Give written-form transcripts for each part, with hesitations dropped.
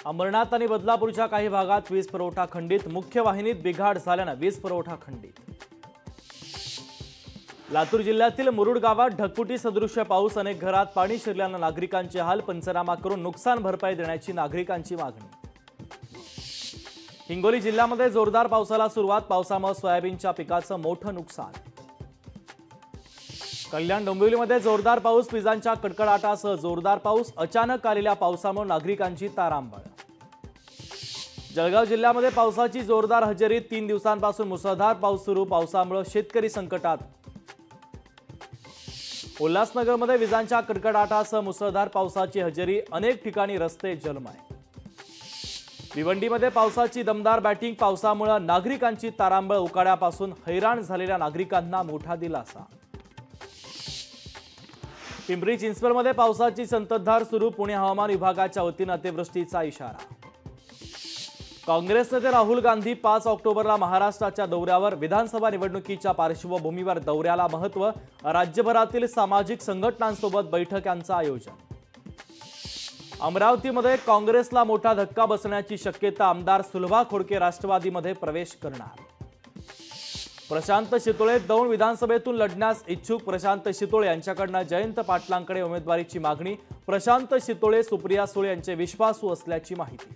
अंबरनाथ आणि बदलापूरच्या काही भागात वीज पुरवठा खंडित, मुख्य वाहिनीत बिघाड झाल्याने वीज पुरवठा खंडित। लातूर जिल्ह्यातील मुरुड गावात ढगफुटी सदृश्य पाऊस, अनेक घरात पाणी शिरल्याने नागरिकांचे हाल, पंचनामा करून नुकसान भरपाई देण्याची नागरिकांची मागणी। हिंगोली जिल्ह्यामध्ये जोरदार पावसाला सुरुवात, पावसामुळे सोयाबीनच्या पिकाचं मोठं नुकसान। कल्याण डोंबिवलीमध्ये जोरदार पाऊस, विजांच्या कडकडाटासह जोरदार पाऊस, अचानक आलेल्या पावसामुळे नागरिकांची तारांबळ। जळगाव जिल्ह्यामध्ये पावसाची जोरदार हजेरी, 3 दिवसांपासून मुसळधार पाऊस सुरू, पावसामुळे शेतकरी संकटात। उल्हासनगरमध्ये विजांच्या कडकडाटासह मुसळधार पावसाची हजेरी, अनेक ठिकाणी रस्ते जलमय। भिवंडीमध्ये पावसाची दमदार बॅटिंग, पावसामुळे नागरिकांची तारांबळ, उकाड्यापासून हैराण झालेल्या नागरिकांना मोठा दिलासा। पिंपरी चिंचवडमध्ये पावसाची संततधार सुरू, पुणे हवामान विभागाच्या वतीने अतिवृष्टीचा इशारा। काँग्रेस नेते राहुल गांधी 5 ऑक्टोबरला महाराष्ट्राच्या दौऱ्यावर, विधानसभा निवडणुकीच्या पार्श्वभूमीवर दौऱ्याला महत्त्व, राज्यभरातील सामाजिक संघटनांसोबत बैठकांचं आयोजन। अमरावतीमध्ये काँग्रेसला मोठा धक्का बसण्याची शक्यता, आमदार सुलभा खोडके राष्ट्रवादीमध्ये प्रवेश करणार। प्रशांत शितोळे दौंड विधानसभेतून लढण्यास इच्छुक, प्रशांत शितोळे यांच्याकडून जयंत पाटलांकडे उमेदवारीची मागणी, प्रशांत शितोळे सुप्रिया सुळे यांचे विश्वासू असल्याची माहिती।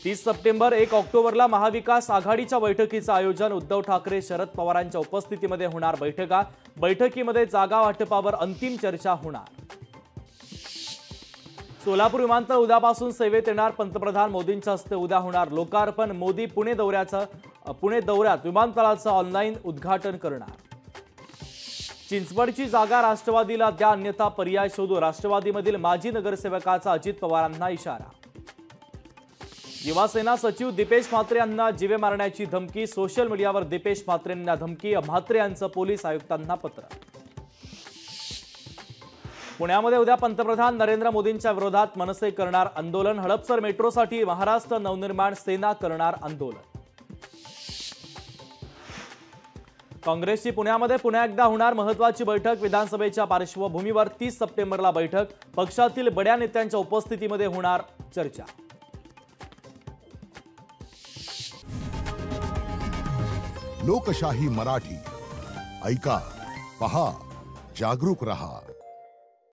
30 सप्टेंबर 1 ऑक्टोबरला महाविकास आघाडीच्या बैठकीचं आयोजन, उद्धव ठाकरे शरद पवारांच्या उपस्थितीमध्ये होणार बैठका, बैठकीमध्ये जागा वाटपावर अंतिम चर्चा होणार। सोलापूर विमानतळ उद्यापासून सेवेत येणार, पंतप्रधान मोदींच्या हस्ते उद्या होणार लोकार्पण, मोदी पुणे दौऱ्यात विमानतळाचं ऑनलाईन उद्घाटन करणार। चिंचवडची जागा राष्ट्रवादीला द्या, अन्यथा पर्याय शोधू, राष्ट्रवादीमधील माजी नगरसेवकाचा अजित पवारांना इशारा। युवासेना सचिव दीपेश म्हात्रे यांना जीवे मारण्याची धमकी, सोशल मीडियावर दीपेश म्हात्रेंना धमकी, म्हात्रे यांचं पोलीस आयुक्तांना पत्र। पुण्यामध्ये उद्या पंतप्रधान नरेंद्र मोदींच्या विरोधात मनसे करणार आंदोलन, हडपसर मेट्रोसाठी महाराष्ट्र नवनिर्माण सेना करणार आंदोलन। काँग्रेसची पुण्यामध्ये पुन्हा एकदा होणार महत्त्वाची बैठक, विधानसभेच्या पार्श्वभूमीवर 30 सप्टेंबरला बैठक, पक्षातील बड्या नेत्यांच्या उपस्थितीमध्ये होणार चर्चा। लोकशाही मराठी ऐका, पहा, जागरूक रहा।